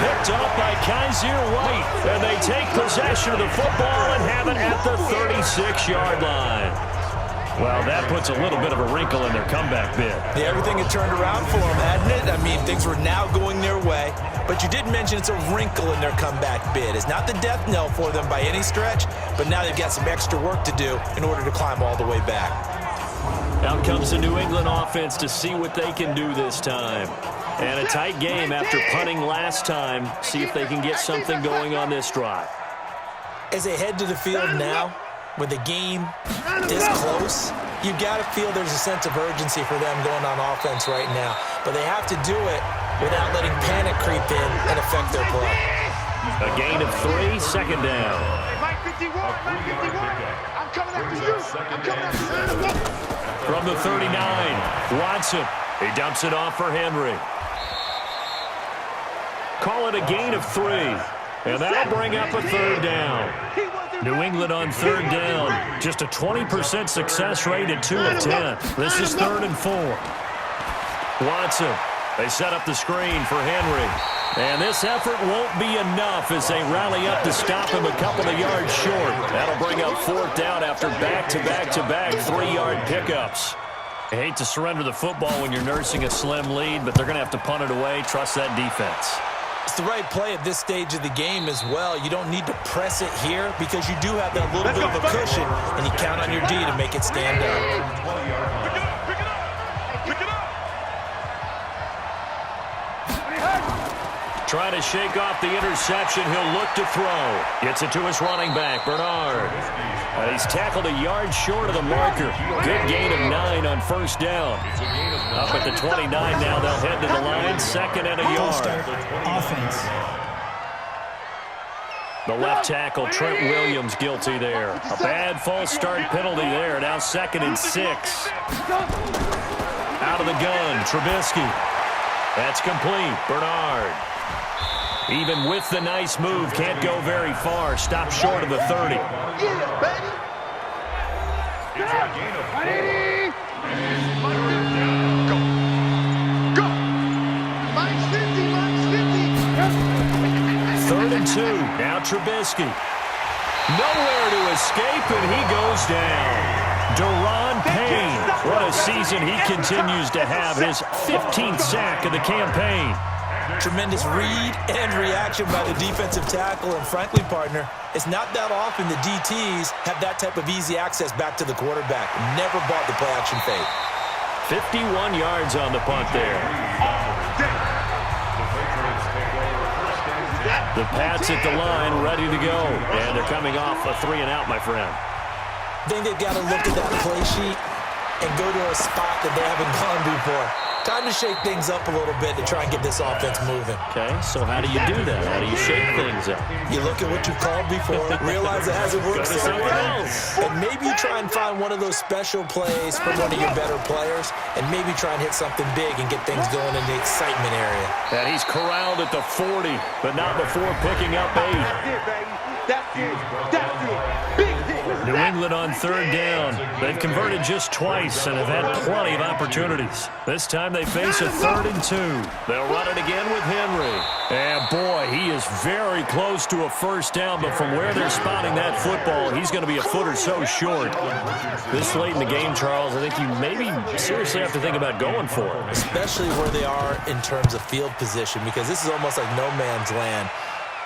Picked up by Kaiser White, and they take possession of the football and have it at the 36-yard line. Well, that puts a little bit of a wrinkle in their comeback bid. Yeah, everything had turned around for them, hadn't it? I mean, things were now going their way. But you did mention it's a wrinkle in their comeback bid. It's not the death knell for them by any stretch, but now they've got some extra work to do in order to climb all the way back. Out comes the New England offense to see what they can do this time. And a tight game after punting last time. See if they can get something going on this drive. As they head to the field now, with a game this close, you've got to feel there's a sense of urgency for them going on offense right now. But they have to do it without letting panic creep in and affect their play. A gain of 3, second down. Mike 51, Mike 51. I'm coming after you. I'm coming after you. From the 39, Watson. He dumps it off for Henry. Call it a gain of 3. And that'll bring up a third down. New England on third down. Just a 20% success rate at 2 of 10. This is 3rd and 4. Watson. They set up the screen for Henry. And this effort won't be enough as they rally up to stop him a couple of yards short. That'll bring up 4th down after back-to-back-to-back 3-yard pickups. I hate to surrender the football when you're nursing a slim lead, but they're going to have to punt it away. Trust that defense. It's the right play at this stage of the game as well. You don't need to press it here because you do have that little bit of a cushion, and you count on your D to make it stand up. Trying to shake off the interception. He'll look to throw. Gets it to his running back, Bernard. And he's tackled a yard short of the marker. Good gain of 9 on first down. Up at the 29 now. They'll head to the line. 2nd and a yard. Offense. The left tackle, Trent Williams, guilty there. A bad false start penalty there. Now 2nd and 6. Out of the gun, Trubisky. That's complete. Bernard. Even with the nice move, can't go very far. Stop short of the 30. Yeah, baby. It's a gain of 4. Go. Go. Mike's 50, Mike's 50. 3rd and 2. Now Trubisky. Nowhere to escape, and he goes down. Deron Payne. What a season he continues to have. His 15th sack of the campaign. Tremendous read and reaction by the defensive tackle. And frankly, partner, it's not that often the DTs have that type of easy access back to the quarterback. Never bought the play-action fake. 51 yards on the punt there. The Pats at the line, ready to go. And they're coming off a 3-and-out, my friend. I think they've got to look at that play sheet and go to a spot that they haven't gone before. Time to shake things up a little bit to try and get this offense moving. Okay, so how do you do that? How do you shake things up? You look at what you've called before, realize it hasn't worked so well, and maybe you try and find one of those special plays from one of your better players, and maybe try and hit something big and get things going in the excitement area. And he's corralled at the 40, but not before picking up 8. That's it, baby. That's it. That's it. Big hit. New England on third down. They've converted just twice and have had plenty of opportunities. This time they face a 3rd and 2. They'll run it again with Henry. And boy, he is very close to a first down, but from where they're spotting that football, he's going to be a foot or so short. This late in the game, Charles, I think you maybe seriously have to think about going for it. Especially where they are in terms of field position, because this is almost like no man's land.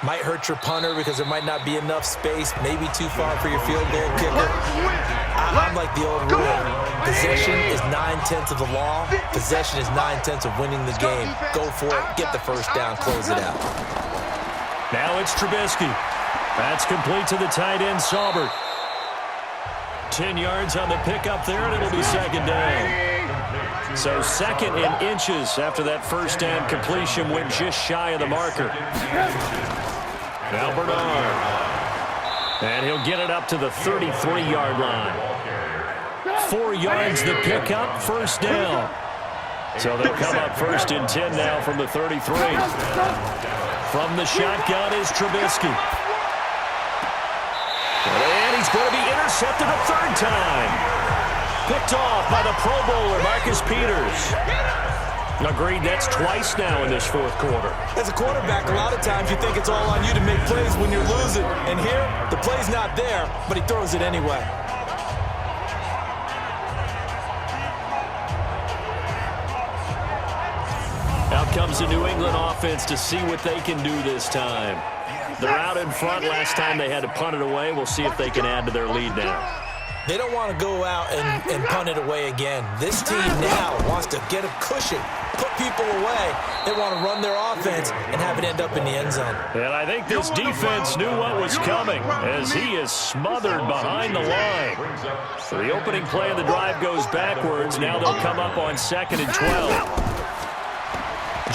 Might hurt your punter because there might not be enough space, maybe too far for your field goal kicker. I'm like the old rule. Possession is 9/10 of the law. Possession is 9/10 of winning the game. Go for it, get the first down, close it out. Now it's Trubisky. That's complete to the tight end, Saubert. 10 yards on the pickup there, and it'll be 2nd down. So 2nd in inches after that first down completion went just shy of the marker. Now Bernard. And he'll get it up to the 33-yard line. 4 yards the pickup, first down. So they'll come up 1st and 10 now from the 33. From the shotgun is Trubisky. And he's going to be intercepted a 3rd time. Picked off by the Pro Bowler, Marcus Peters. Agreed, that's twice now in this 4th quarter. As a quarterback, a lot of times you think it's all on you to make plays when you're losing. And here, the play's not there, but he throws it anyway. Out comes the New England offense to see what they can do this time. They're out in front. Last time they had to punt it away. We'll see if they can add to their lead now. They don't want to go out and punt it away again. This team now wants to get a cushion, put people away. They want to run their offense and have it end up in the end zone. And I think this defense knew what was coming as he is smothered behind the line. So the opening play of the drive goes backwards. Now they'll come up on 2nd and 12.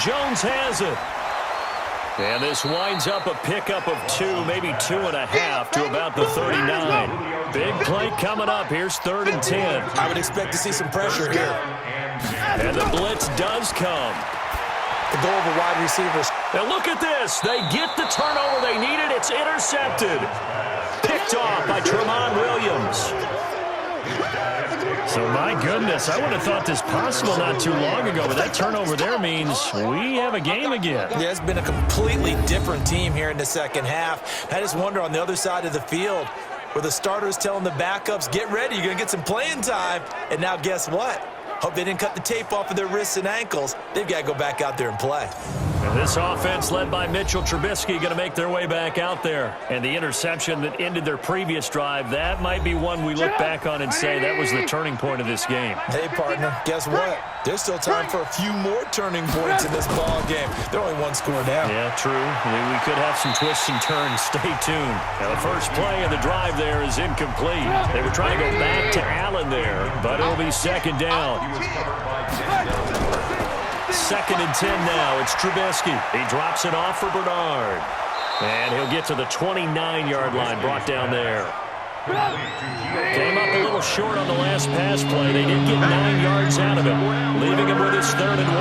Jones has it. And this winds up a pickup of 2, maybe 2.5 to about the 39. Big play coming up. Here's 3rd and 10. I would expect to see some pressure here. And the blitz does come. The goal of the wide receivers. Now look at this. They get the turnover they needed. It's intercepted. Picked off by Tramon Williams. So, my goodness, I would have thought this possible not too long ago, but that turnover there means we have a game again. Yeah, it's been a completely different team here in the second half. I just wonder on the other side of the field where the starters telling the backups, get ready, you're going to get some playing time. And now guess what? Hope they didn't cut the tape off of their wrists and ankles. They've got to go back out there and play. And this offense led by Mitchell Trubisky going to make their way back out there. And the interception that ended their previous drive, that might be one we look back on and say that was the turning point of this game. Hey, partner, guess what? There's still time for a few more turning points in this ball game. They're only one score down. Yeah, true. We could have some twists and turns. Stay tuned. Now, the first play of the drive there is incomplete. They were trying to go back to Allen there, but it'll be 2nd down. 2nd and 10 now. It's Trubisky. He drops it off for Bernard. And he'll get to the 29-yard line, brought down there. Came up a little short on the last pass play. They did get 9 yards out of it, leaving him with his 3rd and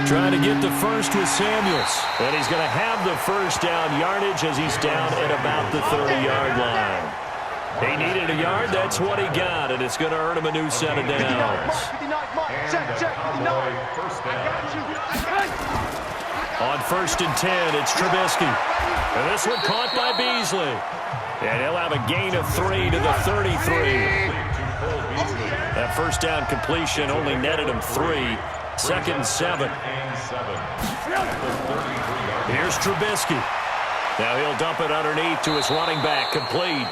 1. Trying to get the first with Samuels. And he's going to have the first down yardage as he's down at about the 30-yard line. He needed a yard. That's what he got, and it's going to earn him a new set of downs. On 1st and 10, it's Trubisky. And this one caught by Beasley. And he'll have a gain of 3 to the 33. That first down completion only netted him 3. 2nd and 7. Here's Trubisky. Now he'll dump it underneath to his running back, complete.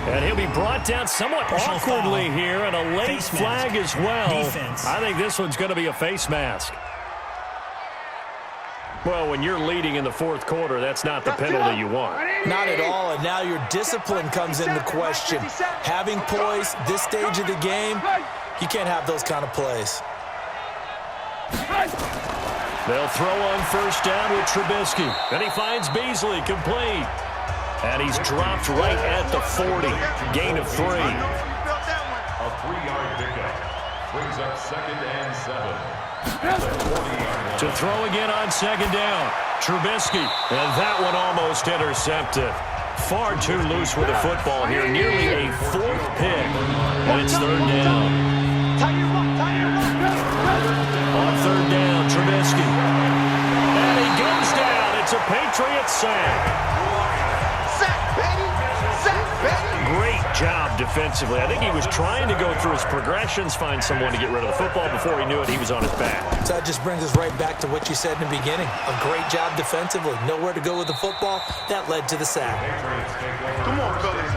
And he'll be brought down somewhat awkwardly here, and a late flag as well. I think this one's going to be a face mask. Well, when you're leading in the 4th quarter, that's not the penalty you want. Not at all, and now your discipline comes into question. Having poise this stage of the game, you can't have those kind of plays. They'll throw on 1st down with Trubisky. And he finds Beasley, complete. And he's dropped right at the 40. Gain of 3. A 3-yard pickup. Brings up 2nd and 7. To throw again on 2nd down. Trubisky. And that one almost intercepted. Far too loose with the football here. Nearly a 4th pick. And it's 3rd down. On 3rd down, Trubisky. And he goes down. It's a Patriots sack. Great job defensively. I think he was trying to go through his progressions, find someone to get rid of the football. Before he knew it, he was on his back. So that just brings us right back to what you said in the beginning. A great job defensively. Nowhere to go with the football. That led to the sack. Come on, fellas.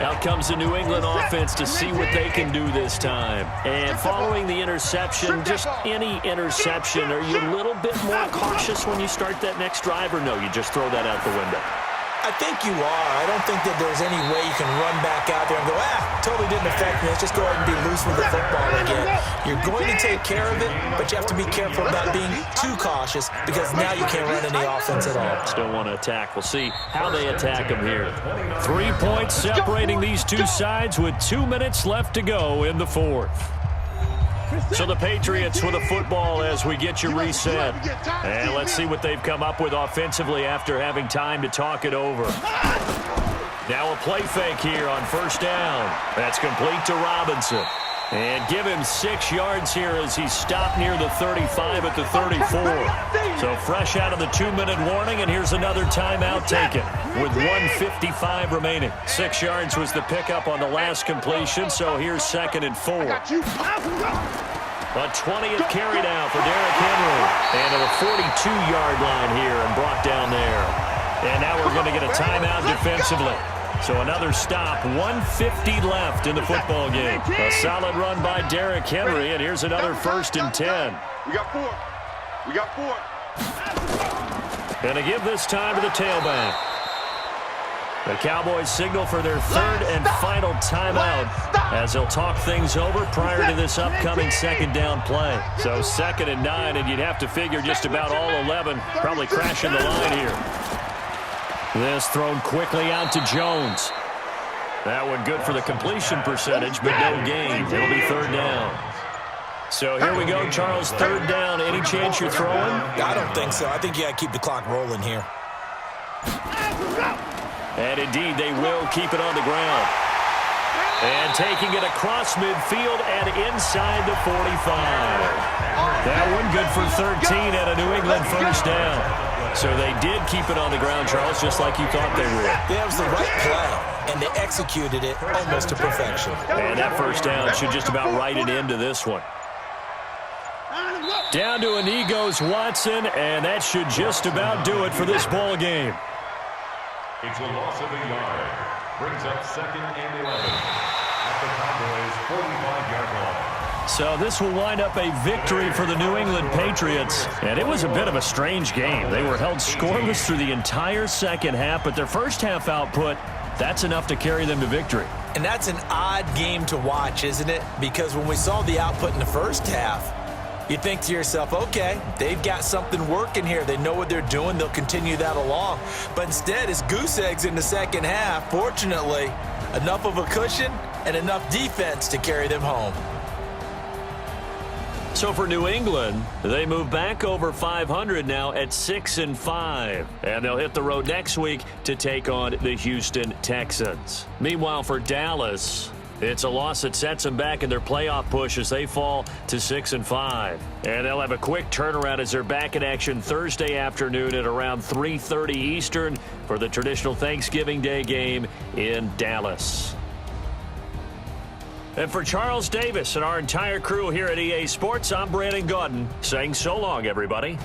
Out comes the New England offense to see what they can do this time. And following the interception, just any interception, are you a little bit more cautious when you start that next drive, or no, you just throw that out the window? I think you are. I don't think that there's any way you can run back out there and go, totally didn't affect me. Let's just go ahead and be loose with the football again. You're going to take care of it, but you have to be careful about being too cautious because now you can't run any offense at all. Still want to attack. We'll see how they attack them here. 3 points separating these two sides with 2 minutes left to go in the 4th. So the Patriots with a football as we get you reset. And let's see what they've come up with offensively after having time to talk it over. Now a play fake here on 1st down. That's complete to Robinson. And give him 6 yards here as he's stopped near the 35 at the 34. So fresh out of the 2-minute warning, and here's another timeout taken with 1:55 remaining. 6 yards was the pickup on the last completion, so here's 2nd and 4. A 20th carry now for Derrick Henry. And to the 42-yard line here and brought down there. And now we're going to get a timeout defensively. So another stop, 1:50 left in the football game. A solid run by Derrick Henry, and here's another 1st and 10. We got 4. We got 4. And to give this time to the tailback. The Cowboys signal for their 3rd and final timeout as they'll talk things over prior to this upcoming 2nd down play. So 2nd and 9, and you'd have to figure just about all 11 probably crashing the line here. This thrown quickly out to Jones. That one good for the completion percentage, but no gain. It'll be 3rd down. So here we go, Charles, 3rd down. Any chance you're throwing? I don't think so. I think you got to keep the clock rolling here. And indeed, they will keep it on the ground. And taking it across midfield and inside the 45. That one good for 13 and a New England 1st down. So they did keep it on the ground, Charles, just like you thought they would. Yeah, it was the right play, and they executed it almost to perfection. And that 1st down should just about write it into this one. Down to a knee goes Watson, and that should just about do it for this ball game. It's a loss of a yard. Brings up 2nd and 11 at the Cowboys' 45-yard line. So this will wind up a victory for the New England Patriots. And it was a bit of a strange game. They were held scoreless through the entire 2nd half, but their 1st half output, that's enough to carry them to victory. And that's an odd game to watch, isn't it? Because when we saw the output in the 1st half, you think to yourself, okay, they've got something working here. They know what they're doing. They'll continue that along. But instead, it's goose eggs in the 2nd half. Fortunately, enough of a cushion and enough defense to carry them home. So for New England, they move back over 500 now at 6-5. And they'll hit the road next week to take on the Houston Texans. Meanwhile, for Dallas, it's a loss that sets them back in their playoff push as they fall to 6-5. And they'll have a quick turnaround as they're back in action Thursday afternoon at around 3:30 Eastern for the traditional Thanksgiving Day game in Dallas. And for Charles Davis and our entire crew here at EA Sports, I'm Brandon Gaudin saying so long, everybody.